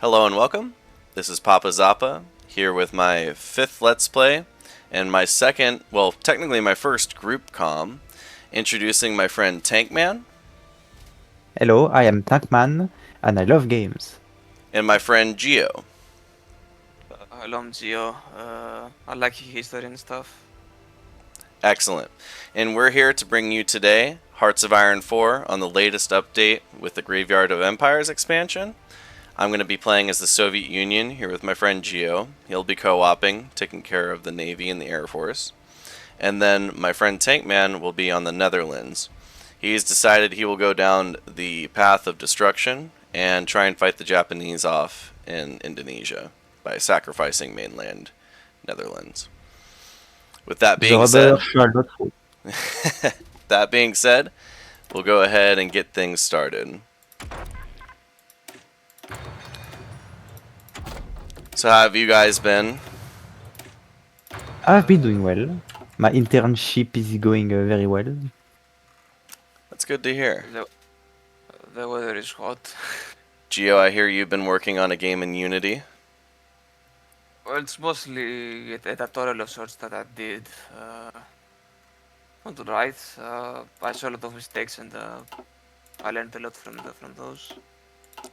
Hello and welcome. This is PappaZappa here with my fifth Let's Play and my second, well, technically my first group comm, introducing my friend Tankman Hello, I am Tankman, and I love games. and my friend Geo. Hello, I'm Geo. I like history and stuff. Excellent. And we're here to bring you today Hearts of Iron 4 on the latest update with the Graveyard of Empires expansion. I'm going to be playing as the Soviet Union here with my friend Geo. He'll be co-oping, taking care of the Navy and the Air Force. And then my friend Tankman will be on the Netherlands. He's decided he will go down the path of destruction and try and fight the Japanese off in Indonesia by sacrificing mainland Netherlands. With that The being rubber said, shall not fall. that being said, we'll go ahead and get things started. So how have you guys been? I've been doing well. My internship is going very well. That's good to hear. The weather is hot. Geo, I hear you've been working on a game in Unity. Well, it's mostly a tutorial of sorts that I did. Not right. I saw a lot of mistakes and I learned a lot from those.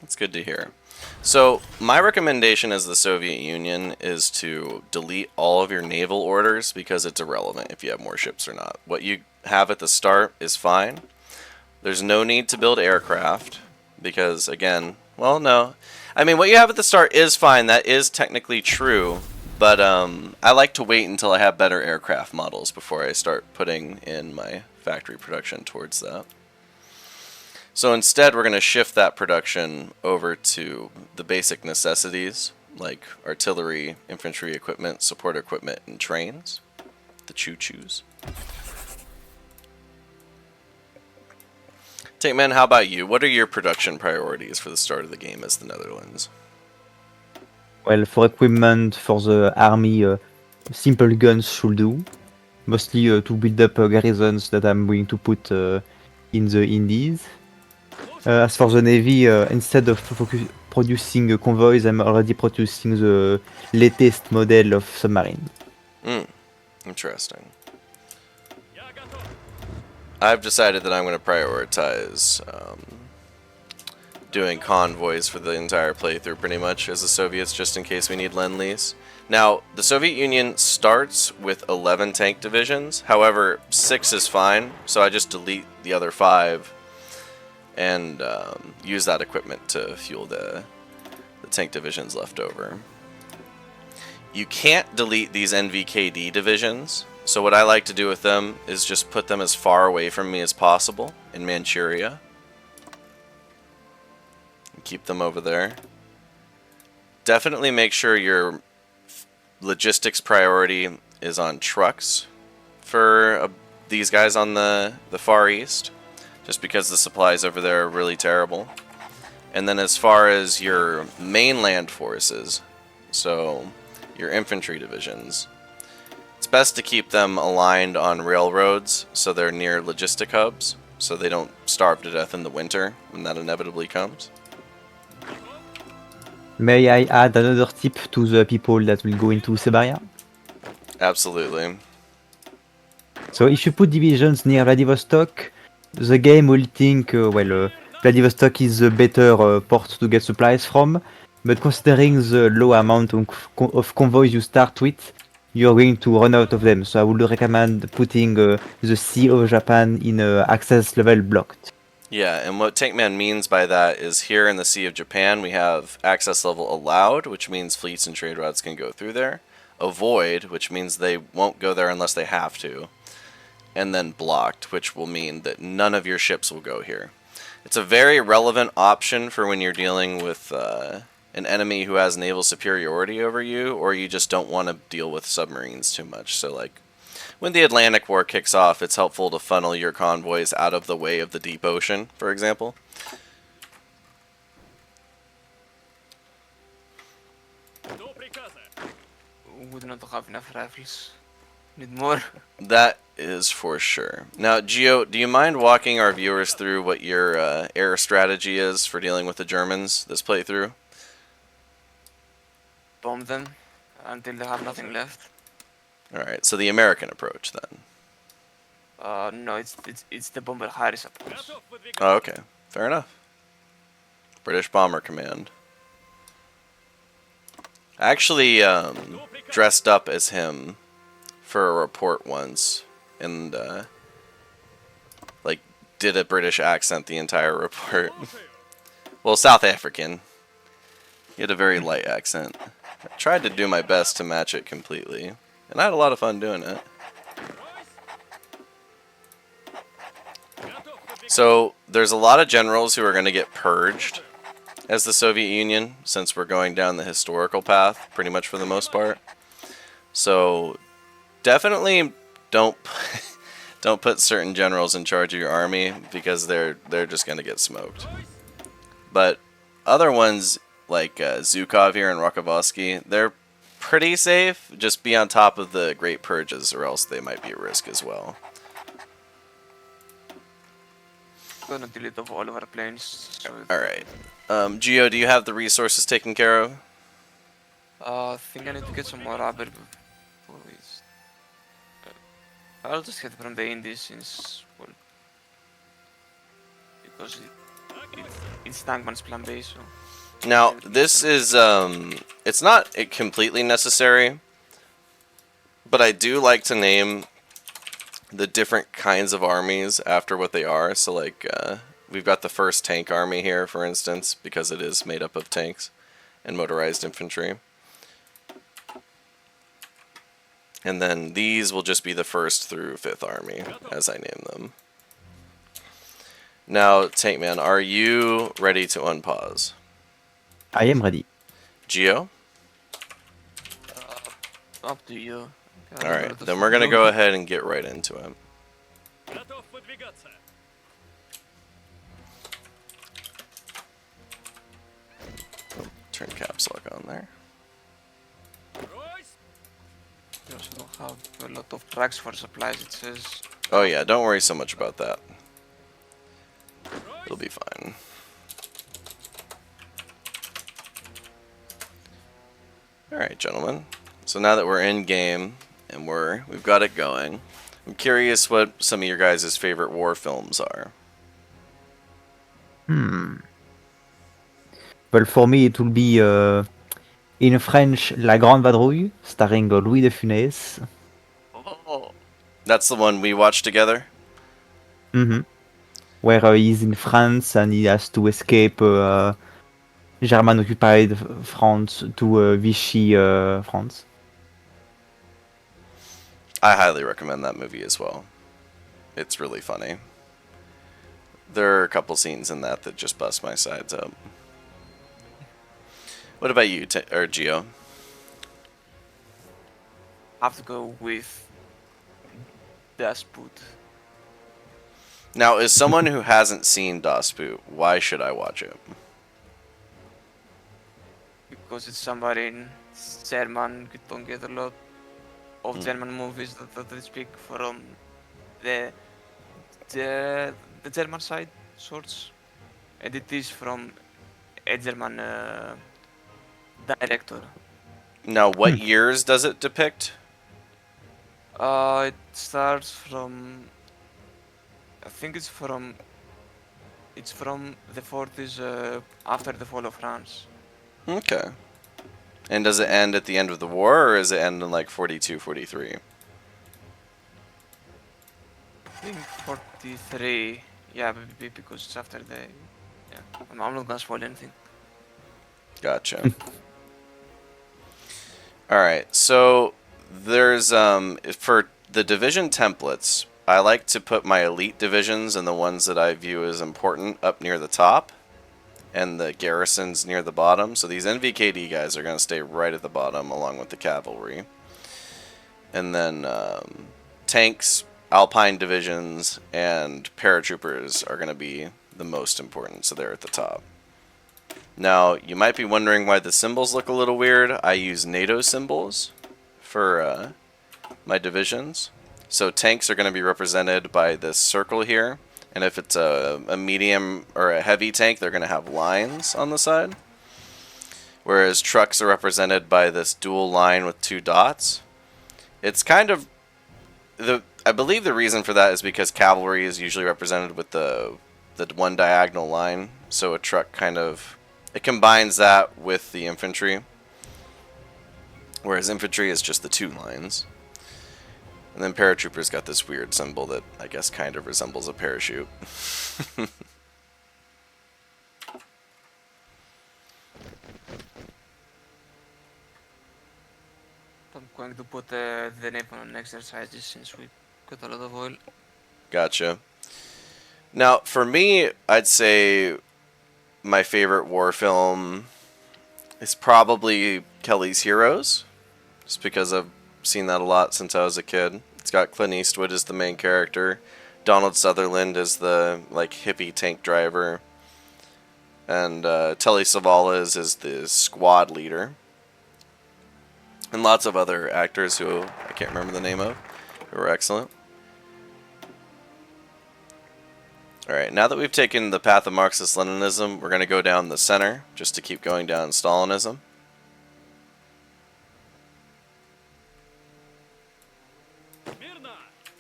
That's good to hear. So, my recommendation as the Soviet Union is to delete all of your naval orders because it's irrelevant if you have more ships or not. What you have at the start is fine. There's no need to build aircraft because, again, well, no. I mean, what you have at the start is fine. That is technically true. But I like to wait until I have better aircraft models before I start putting in my factory production towards that. So instead, we're going to shift that production over to the basic necessities like artillery, infantry equipment, support equipment, and trains. The choo-choos. Tankman, how about you? What are your production priorities for the start of the game as the Netherlands? Well, for equipment for the army, simple guns should do. Mostly to build up garrisons that I'm going to put in the Indies. As for the navy, instead of producing convoys, I'm already producing the latest model of submarine. Interesting. I've decided that I'm going to prioritize doing convoys for the entire playthrough pretty much as the Soviets, just in case we need Lend-Lease. Now, the Soviet Union starts with 11 tank divisions, however 6 is fine, so I just delete the other 5 and use that equipment to fuel the tank divisions left over. You can't delete these NVKD divisions, so what I like to do with them is just put them as far away from me as possible in Manchuria. And keep them over there. Definitely make sure your logistics priority is on trucks for these guys on the Far East, just because the supplies over there are really terrible. And then as far as your mainland forces, so your infantry divisions, it's best to keep them aligned on railroads so they're near logistic hubs so they don't starve to death in the winter when that inevitably comes. May I add another tip to the people that will go into Siberia? Absolutely. So if you put divisions near Vladivostok, the game will think, Vladivostok is the better port to get supplies from, but considering the low amount of convoys you start with, you're going to run out of them. So I would recommend putting the Sea of Japan in access level blocked. Yeah, and what Tankman means by that is here in the Sea of Japan we have access level allowed, which means fleets and trade routes can go through there. Avoid, which means they won't go there unless they have to. And then blocked, which will mean that none of your ships will go here. It's a very relevant option for when you're dealing with an enemy who has naval superiority over you, or you just don't want to deal with submarines too much. So like when the Atlantic War kicks off, it's helpful to funnel your convoys out of the way of the deep ocean, for example. We do not have enough rifles. Need more. That is for sure. Now, Geo, do you mind walking our viewers through what your air strategy is for dealing with the Germans this playthrough? bomb them until they have nothing left. Alright, so the American approach then. No, it's the Bomber Harris approach. Oh, okay. Fair enough. British Bomber Command. I actually dressed up as him for a report once, and like did a British accent the entire report. Well, South African. He had a very light accent. I tried to do my best to match it completely, and I had a lot of fun doing it. So there's a lot of generals who are going to get purged as the Soviet Union, since we're going down the historical path pretty much for the most part. So definitely don't don't put certain generals in charge of your army, because they're just going to get smoked. But other ones like Zhukov here and Rokovalsky, they're pretty safe. Just be on top of the Great Purges, or else they might be at risk as well. Gonna delete off all of our planes. So Alright. Geo, do you have the resources taken care of? I think I need to get some more rubber before we. I'll just get from the Indies since, well, because it's Tankman's plan B, so. Now, this is, it's not completely necessary, but I do like to name the different kinds of armies after what they are. So, like, we've got the first tank army here, for instance, because it is made up of tanks and motorized infantry. And then these will just be the 1st through 5th army, as I name them. Now, Tankman, are you ready to unpause? I am ready. Geo? Up to you. Alright, then we're gonna go ahead and get right into it. Oh, turn caps lock on there. We also don't have a lot of tracks for supplies, it says. Oh yeah, don't worry so much about that. It'll be fine. Alright, gentlemen. So now that we're in game and we've got it going, I'm curious what some of your guys' favorite war films are. Well, for me, it will be in French, La Grande Vadrouille, starring Louis de Funès. Oh, That's the one we watched together? Where he's in France and he has to escape German occupied France to Vichy France. I highly recommend that movie as well. It's really funny. There are a couple scenes in that just bust my sides up. What about you, Geo? have to go with Das Boot. Now, as someone who hasn't seen Das Boot, why should I watch it? Because it's somebody in German, you don't get a lot of German movies that they speak from the German side, sorts. And it is from a German director. Now, what years does it depict? It starts from, I think it's from the 40s after the fall of France. Okay. And does it end at the end of the war, or does it end in like 42, 43? I think 43, yeah, because it's after the, yeah, I'm not gonna spoil anything. Gotcha. Alright, so there's, for the division templates, I like to put my elite divisions and the ones that I view as important up near the top, and the garrisons near the bottom. So these NVKD guys are going to stay right at the bottom along with the cavalry. And then tanks, alpine divisions, and paratroopers are going to be the most important, so they're at the top. Now, you might be wondering why the symbols look a little weird. I use NATO symbols for my divisions. So tanks are going to be represented by this circle here. And if it's a medium or a heavy tank, they're going to have lines on the side. whereas trucks are represented by this dual line with 2 dots. It's kind of I believe the reason for that is because cavalry is usually represented with the one diagonal line, so a truck kind of it combines that with the infantry, whereas infantry is just the 2 lines. And then paratroopers got this weird symbol that I guess kind of resembles a parachute. I'm going to put the name on exercises since we got a lot of oil. Gotcha. Now, for me, I'd say my favorite war film is probably Kelly's Heroes, just because I've seen that a lot since I was a kid. It's got Clint Eastwood as the main character, Donald Sutherland as the like hippie tank driver, and Telly Savalas is the squad leader, and lots of other actors who I can't remember the name of, who are excellent. Alright, now that we've taken the path of Marxist-Leninism, we're going to go down the center, just to keep going down Stalinism.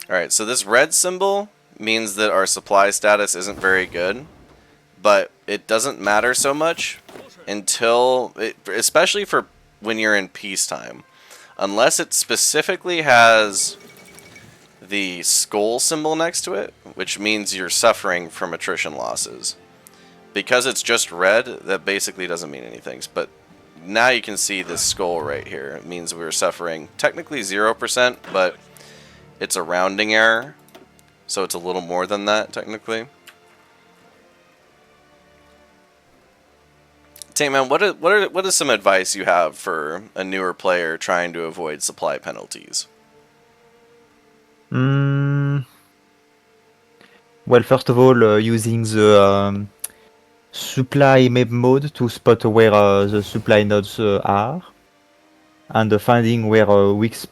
Alright, so this red symbol means that our supply status isn't very good, but it doesn't matter so much until, especially for when you're in peacetime, unless it specifically has the skull symbol next to it, which means you're suffering from attrition losses. Because it's just red, that basically doesn't mean anything, but now you can see this skull right here. It means we're suffering technically 0%, but it's a rounding error, so it's a little more than that technically. Tankman, what is some advice you have for a newer player trying to avoid supply penalties? Well, first of all, using the supply map mode to spot where the supply nodes are, and finding where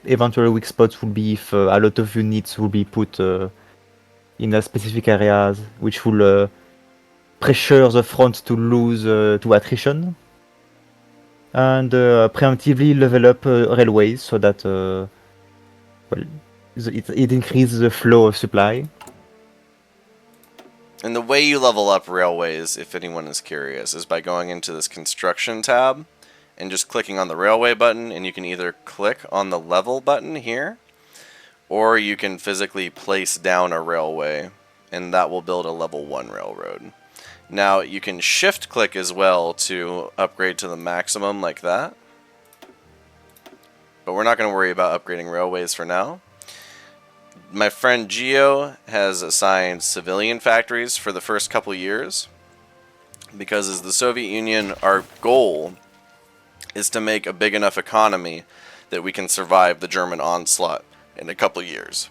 eventual weak spots will be if a lot of units will be put in specific areas, which will pressure the front to lose to attrition, and preemptively level up railways so that well, it increases the flow of supply. And the way you level up railways, if anyone is curious, is by going into this construction tab and just clicking on the railway button, and you can either click on the level button here, or you can physically place down a railway, and that will build a level 1 railroad. Now, you can shift click as well to upgrade to the maximum like that, but we're not going to worry about upgrading railways for now. My friend Geo has assigned civilian factories for the first couple years, because as the Soviet Union, our goal is to make a big enough economy that we can survive the German onslaught in a couple years.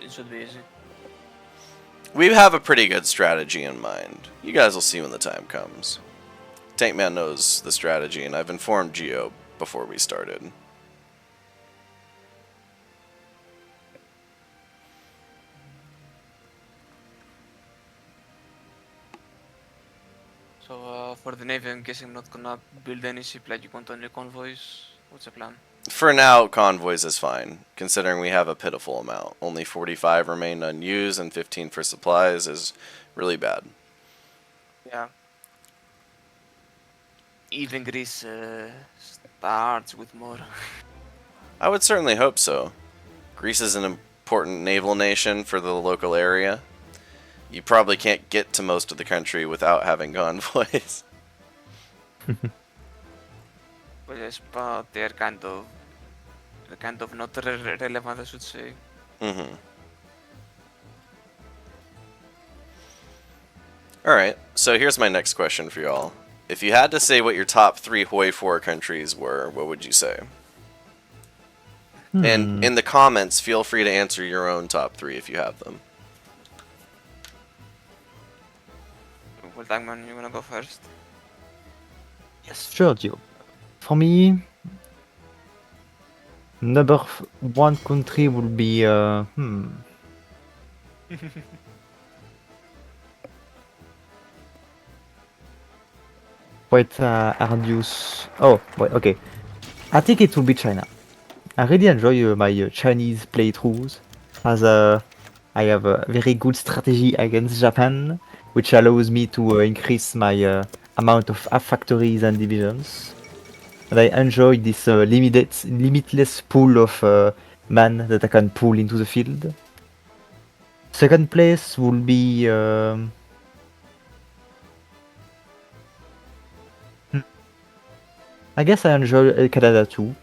It should be easy. We have a pretty good strategy in mind. You guys will see when the time comes. Tankman knows the strategy, and I've informed Geo before we started. So for the Navy, I'm guessing I'm not gonna build any ship, like you want only convoys. What's the plan? For now, convoys is fine, considering we have a pitiful amount. Only 45 remain unused and 15 for supplies is really bad. Yeah. Even Greece starts with more. I would certainly hope so. Greece is an important naval nation for the local area. You probably can't get to most of the country without having convoys. But yes, but they're kind of not relevant, I should say. Mm-hmm. Alright, so here's my next question for y'all. If you had to say what your top 3 Hoi 4 countries were, what would you say? And in the comments, feel free to answer your own top 3 if you have them. Well, Tankman, you wanna go first? Yes, sure, Geo. For me, number 1 country will be quite arduous. Oh, wait, okay. I think it will be China. I really enjoy my Chinese playthroughs, as I have a very good strategy against Japan, which allows me to increase my amount of factories and divisions. And I enjoy this limitless pool of man that I can pull into the field. Second place will be. I guess I enjoy Canada too.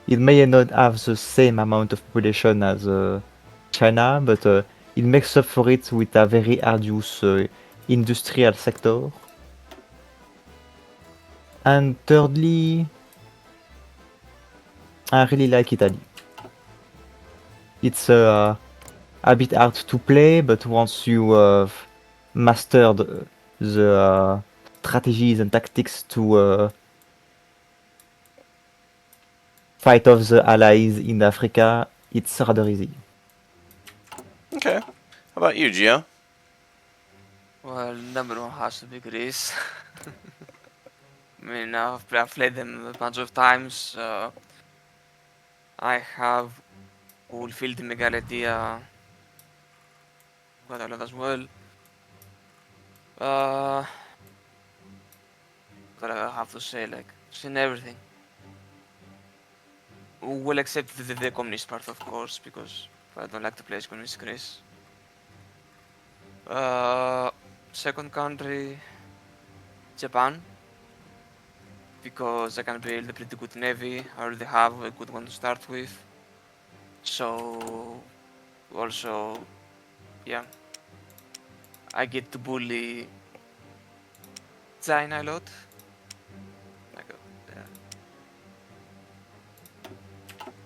It may not have the same amount of population as China, but it makes up for it with a very arduous industrial sector. And thirdly, I really like Italy. It's a bit hard to play, but once you mastered the strategies and tactics to fight off the allies in Africa, it's rather easy. Okay. How about you, Geo? Well, number one has to be Greece. I mean, I've played them a bunch of times. I have fulfilled the Megaletia quite a lot as well. But I have to say, like, seen everything. Well, except the communist part, of course, because I don't like to play as communist Greece. Second country, Japan, because I can build a pretty good navy. I already have a good one to start with. So, also, yeah, I get to bully China a lot. Like,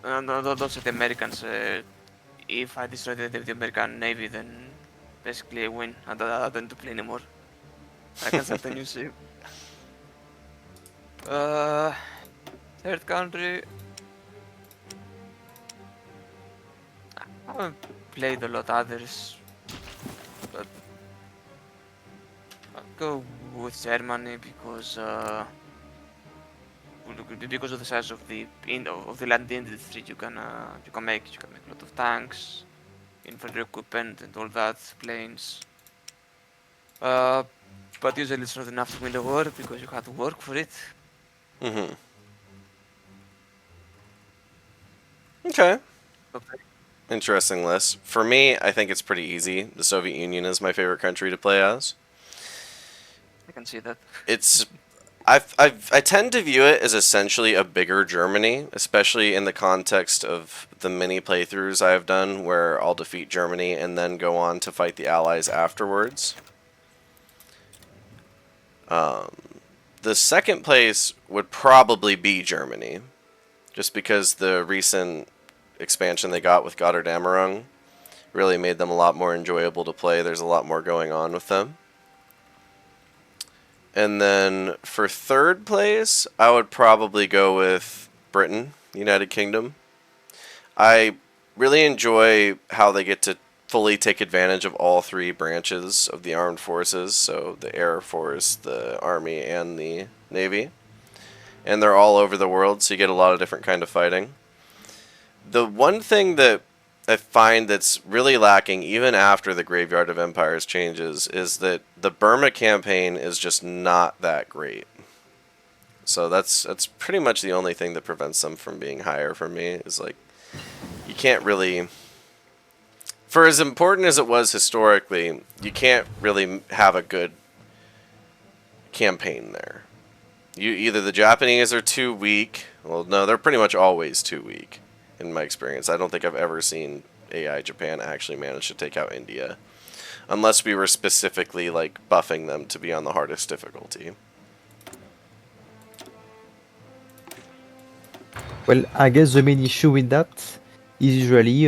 don't say the Americans. If I destroy the American navy, then basically I win. I don't need to play anymore. I can start a new ship. Third country. I haven't played a lot others, but I'll go with Germany because of the size of the land industry. You can make a lot of tanks, infantry equipment, and all that, planes. But usually it's not enough to win the war because you have to work for it. Mm-hmm. Okay. Okay. Interesting list. For me, I think it's pretty easy. The Soviet Union is my favorite country to play as. I can see that. It's I tend to view it as essentially a bigger Germany, especially in the context of the mini playthroughs I have done where I'll defeat Germany and then go on to fight the Allies afterwards. The second place would probably be Germany, just because the recent expansion they got with Gotterdammerung really made them a lot more enjoyable to play. There's a lot more going on with them. And then for third place, I would probably go with Britain, United Kingdom. I really enjoy how they get to fully take advantage of all three branches of the armed forces, so the Air Force, the Army, and the Navy. And they're all over the world, so you get a lot of different kind of fighting. The one thing that I find that's really lacking even after the Graveyard of Empires changes is that the Burma campaign is just not that great. So that's pretty much the only thing that prevents them from being higher for me is like you can't really, for as important as it was historically, you can't really have a good campaign there. Either the Japanese are too weak. Well, no, they're pretty much always too weak. In my experience, I don't think I've ever seen AI Japan actually manage to take out India, unless we were specifically like buffing them to be on the hardest difficulty. Well, I guess the main issue with that is usually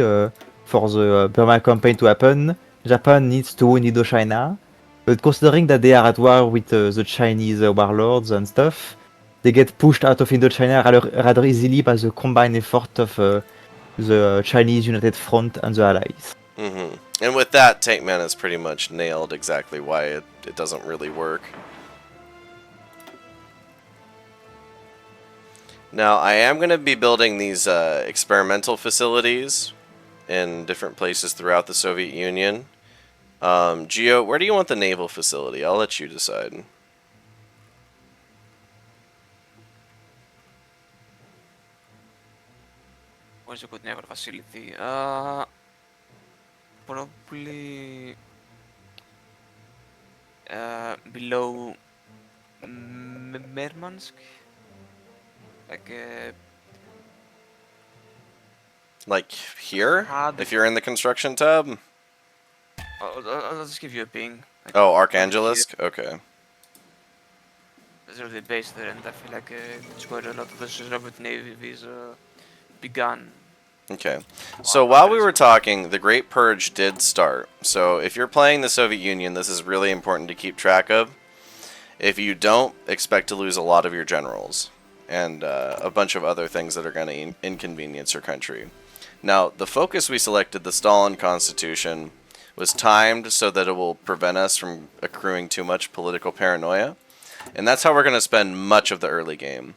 for the Burma campaign to happen, Japan needs to win Indochina. But considering that they are at war with the Chinese warlords and stuff, they get pushed out of Indochina rather easily by the combined effort of the Chinese United Front and the Allies. Mm-hmm. And with that, Tankman has pretty much nailed exactly why it doesn't really work. Now, I am going to be building these experimental facilities in different places throughout the Soviet Union. Geo, where do you want the naval facility? I'll let you decide. Where's a good naval facility? Probably below Murmansk. Like Like here? Ah, If you're in the construction tab? I'll just give you a ping. Like, Oh, probably here. Archangelisk? Okay. There's already a base there, and I feel like it's where a lot of the Soviet navies began. Okay. So while we were talking, the Great Purge did start. So if you're playing the Soviet Union, this is really important to keep track of. If you don't, expect to lose a lot of your generals and a bunch of other things that are going to inconvenience your country. Now, the focus we selected, the Stalin Constitution, was timed so that it will prevent us from accruing too much political paranoia. And that's how we're going to spend much of the early game,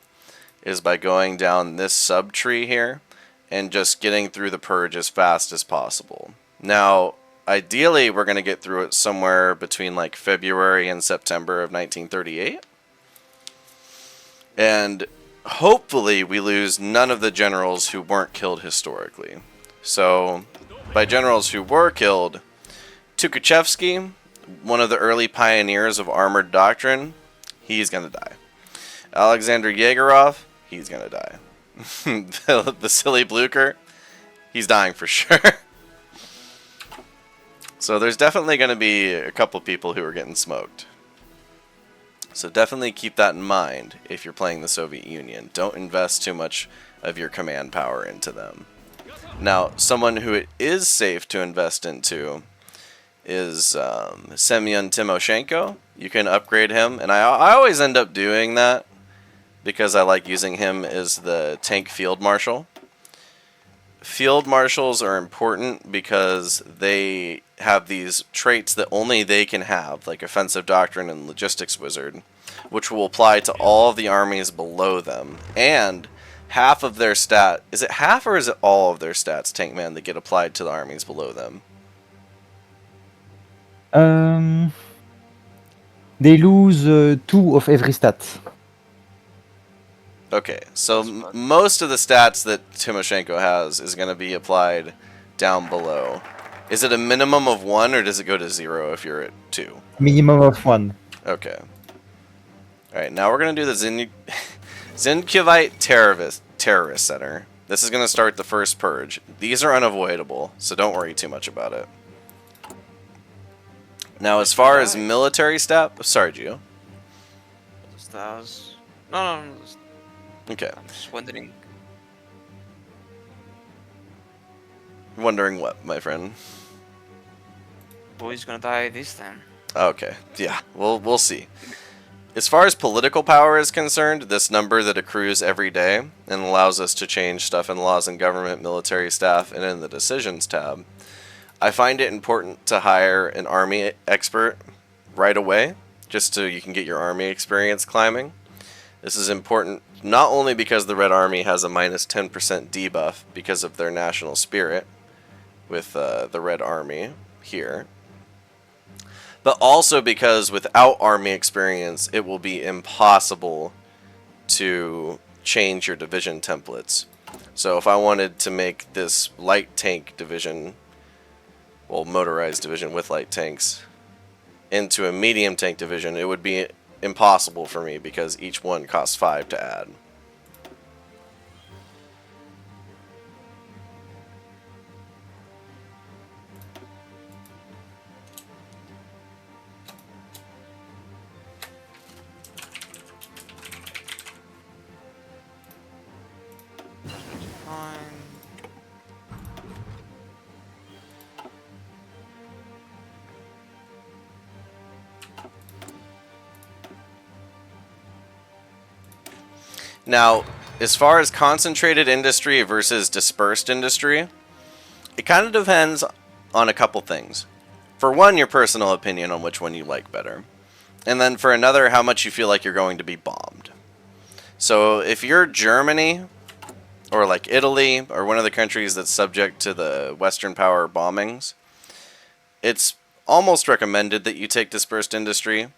is by going down this sub-tree here and just getting through the purge as fast as possible. Now, ideally, we're going to get through it somewhere between like February and September of 1938. And hopefully we lose none of the generals who weren't killed historically. So, by generals who were killed, Tukhachevsky, one of the early pioneers of armored doctrine, he's going to die. Alexander Yegorov, he's going to die. Vasily Blucher, he's dying for sure. So there's definitely going to be a couple people who are getting smoked. So definitely keep that in mind if you're playing the Soviet Union. Don't invest too much of your command power into them. Now, someone who it is safe to invest into is Semyon Timoshenko. You can upgrade him, and I always end up doing that because I like using him as the tank field marshal. Field marshals are important because they have these traits that only they can have, like offensive doctrine and logistics wizard, which will apply to all of the armies below them. And half of their stat, is it half or is it all of their stats, Tankman, that get applied to the armies below them? They lose 2 of every stat. Okay, so most of the stats that Timoshenko has is going to be applied down below. Is it a minimum of 1 or does it go to 0 if you're at 2? Minimum of 1. Okay. Alright, now we're going to do the Zinkivite Terrorist Center. This is going to start the first purge. These are unavoidable, so don't worry too much about it. Now, as far as military stat... Sorry, Gio. Stars. No. Okay. I'm just wondering. Wondering what, my friend? Who is gonna die this time? Okay, yeah, we'll see. As far as political power is concerned, this number that accrues every day and allows us to change stuff in laws and government, military staff, and in the decisions tab, I find it important to hire an army expert right away, just so you can get your army experience climbing. This is important not only because the Red Army has a minus 10% debuff because of their national spirit with the Red Army here, but also because without army experience, it will be impossible to change your division templates. So if I wanted to make this light tank division, well, motorized division with light tanks, into a medium tank division, it would be impossible for me because each one costs 5 to add. Fine. Now, as far as concentrated industry versus dispersed industry, it kind of depends on a couple things. For one, your personal opinion on which one you like better. And then for another, how much you feel like you're going to be bombed. So if you're Germany or like Italy or one of the countries that's subject to the Western power bombings, it's almost recommended that you take dispersed industry.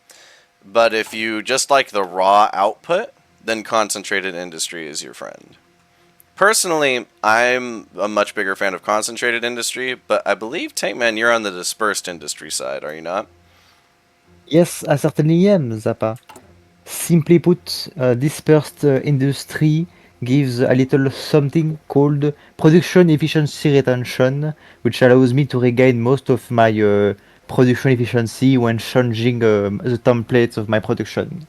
But if you just like the raw output, then concentrated industry is your friend. Personally, I'm a much bigger fan of concentrated industry, but I believe, Tankman, you're on the dispersed industry side, are you not? Yes, I certainly am, Zappa. Simply put, dispersed industry gives a little something called production efficiency retention, which allows me to regain most of my production efficiency when changing the templates of my production.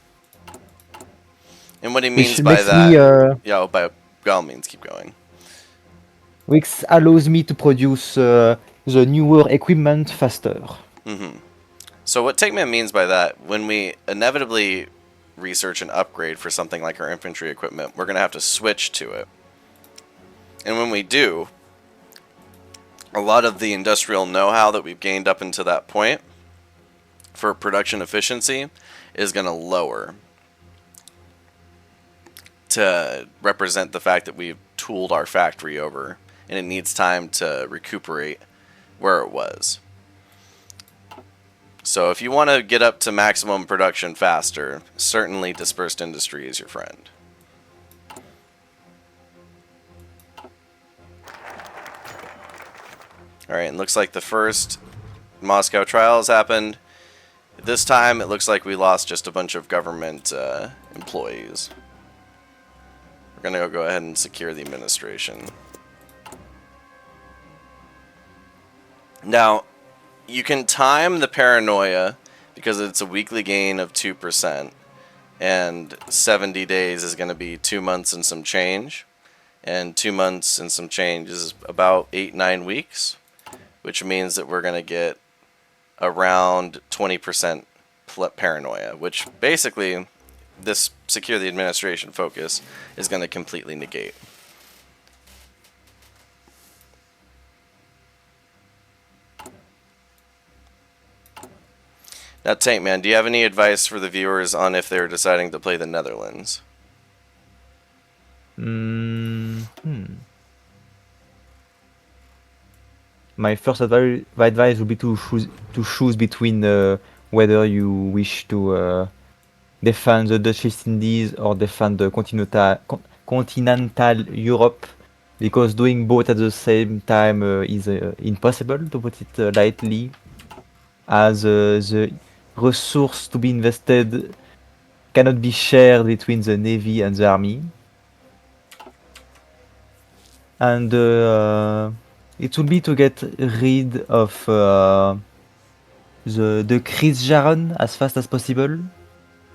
And what he means Which by makes me, that, yeah, by all means, keep going. which allows me to produce the newer equipment faster. So what Tankman means by that, when we inevitably research an upgrade for something like our infantry equipment, we're going to have to switch to it. And when we do, a lot of the industrial know-how that we've gained up until that point for production efficiency is going to lower to represent the fact that we've tooled our factory over and it needs time to recuperate where it was. So if you want to get up to maximum production faster, certainly dispersed industry is your friend. Alright, and looks like the first Moscow trials happened. This time it looks like we lost just a bunch of government employees. We're going to go ahead and secure the administration. Now, you can time the paranoia because it's a weekly gain of 2%. And 70 days is going to be 2 months and some change. And 2 months and some change is about 8-9 weeks. Which means that we're going to get around 20% paranoia. Which basically, this secure the administration focus is going to completely negate. Now, Tankman, do you have any advice for the viewers on if they're deciding to play the Netherlands? My first advice would be to choose between whether you wish to defend the Dutch East Indies or defend the continental Europe, because doing both at the same time is impossible, to put it lightly, as the resource to be invested cannot be shared between the navy and the army. And it would be to get rid of the Krigsjaren as fast as possible.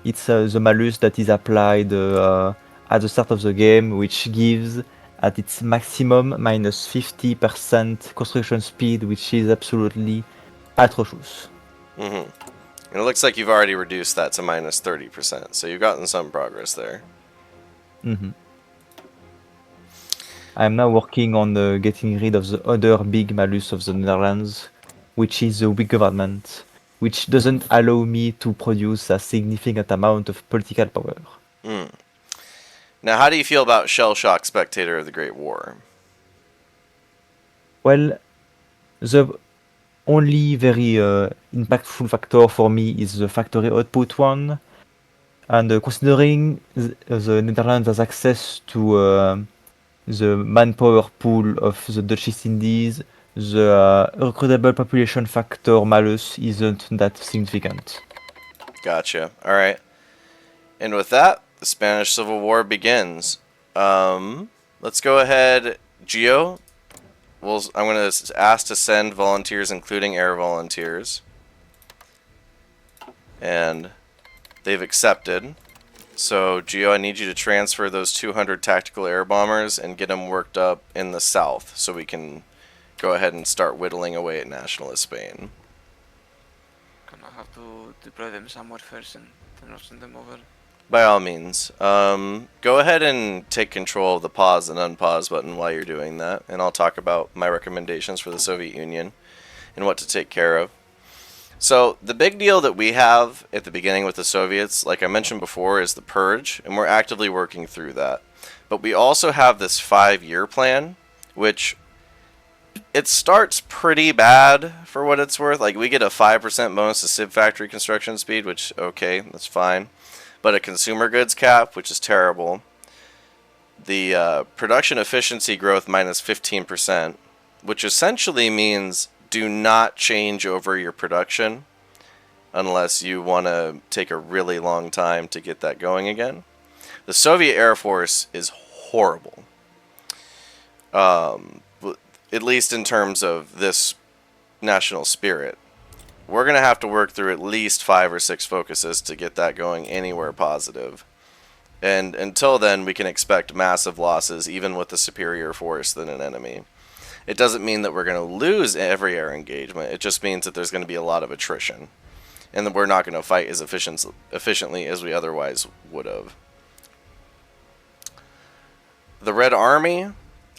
It's the malus that is applied at the start of the game, which gives at its maximum minus 50% construction speed, which is absolutely atrocious. And it looks like you've already reduced that to minus 30%, so you've gotten some progress there. I'm now working on getting rid of the other big malus of the Netherlands, which is the weak government, which doesn't allow me to produce a significant amount of political power. Now, how do you feel about Shell Shock Spectator of the Great War? Well, the only very impactful factor for me is the factory output one, and considering the Netherlands has access to the manpower pool of the Dutch East Indies, the recruitable population factor malus isn't that significant. Gotcha. Alright. And with that, the Spanish Civil War begins. Let's go ahead, Geo. I'm going to ask to send volunteers, including air volunteers. And they've accepted. So, Geo, I need you to transfer those 200 tactical air bombers and get them worked up in the south so we can go ahead and start whittling away at nationalist Spain. Gonna have to deploy them somewhere first and then I'll send them over. By all means. Go ahead and take control of the pause and unpause button while you're doing that, and I'll talk about my recommendations for the Soviet Union and what to take care of. So the big deal that we have at the beginning with the Soviets, like I mentioned before, is the purge, and we're actively working through that. But we also have this 5-year plan, which it starts pretty bad for what it's worth. Like we get a 5% bonus to SIB factory construction speed, which okay, that's fine. But a consumer goods cap, which is terrible. The production efficiency growth minus 15%, which essentially means do not change over your production unless you want to take a really long time to get that going again. The Soviet Air Force is horrible. At least in terms of this national spirit. We're going to have to work through at least 5 or 6 focuses to get that going anywhere positive. And until then, we can expect massive losses, even with a superior force than an enemy. It doesn't mean that we're going to lose every air engagement. It just means that there's going to be a lot of attrition. And that we're not going to fight as efficiently as we otherwise would have. The Red Army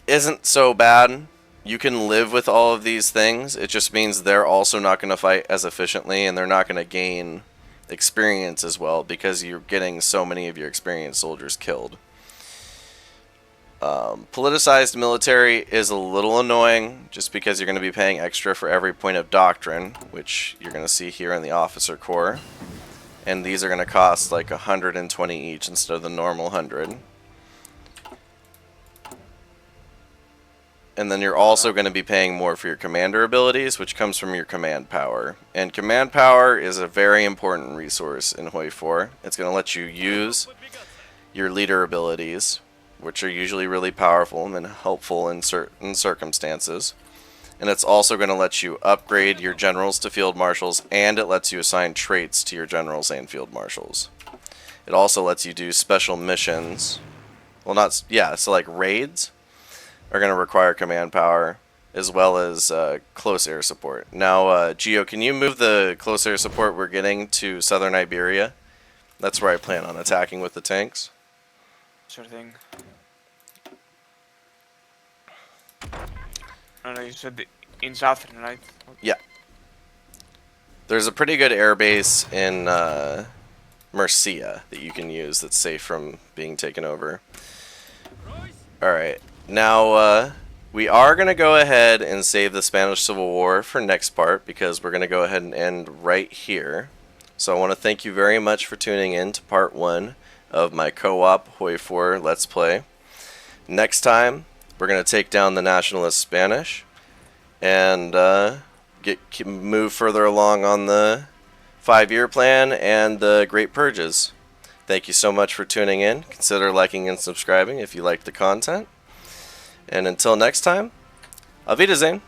isn't so bad. You can live with all of these things. It just means they're also not going to fight as efficiently, and they're not going to gain experience as well because you're getting so many of your experienced soldiers killed. Politicized military is a little annoying just because you're going to be paying extra for every point of doctrine, which you're going to see here in the officer corps. And these are going to cost like 120 each instead of the normal 100. And then you're also going to be paying more for your commander abilities, which comes from your command power. And command power is a very important resource in Hoi 4. It's going to let you use your leader abilities, which are usually really powerful and helpful in certain circumstances. And it's also going to let you upgrade your generals to field marshals, and it lets you assign traits to your generals and field marshals. It also lets you do special missions. Well, so like raids are going to require command power, as well as close air support. Now, Geo, can you move the close air support we're getting to southern Iberia? That's where I plan on attacking with the tanks. Sure thing. No, you said in southern, right? Yeah. There's a pretty good air base in Murcia that you can use that's safe from being taken over. Alright. Now, we are going to go ahead and save the Spanish Civil War for next part because we're going to go ahead and end right here. So I want to thank you very much for tuning in to part 1 of my co-op Hoi 4 Let's Play. Next time, we're going to take down the Nationalist Spanish and move further along on the 5-year plan and the Great Purges. Thank you so much for tuning in. Consider liking and subscribing if you liked the content. And until next time, auf Wiedersehen.